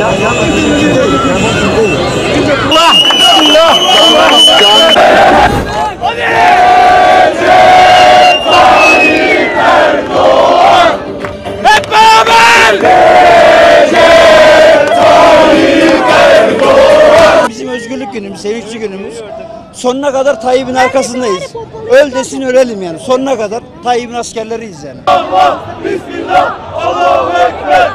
Allah! Bismillah! Hep beraber! Bizim özgürlük günümüz, sevinçli günümüz. Sonuna kadar Tayyip'in arkasındayız. Öl desin ölelim yani. Sonuna kadar Tayyip'in askerleriyiz yani. Allah! Bismillah! Allahu Ekber!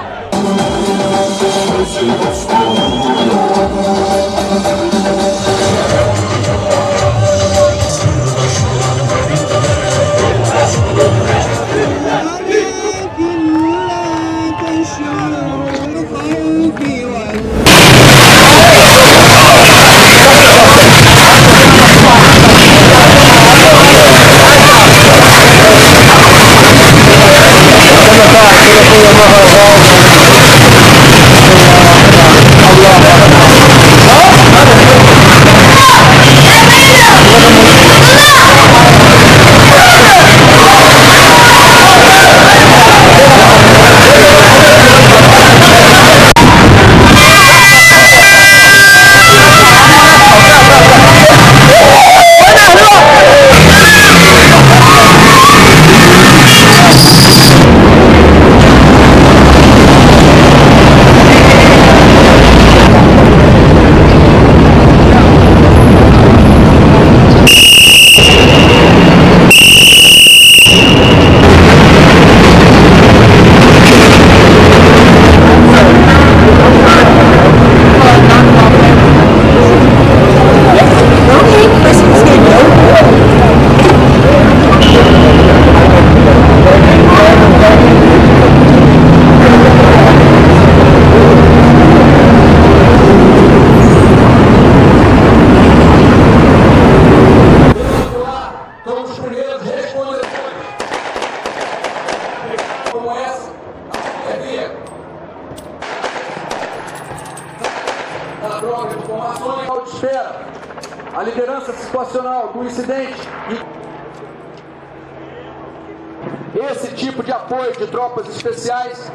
Da droga, informações de espera, a liderança situacional do incidente. Esse tipo de apoio de tropas especiais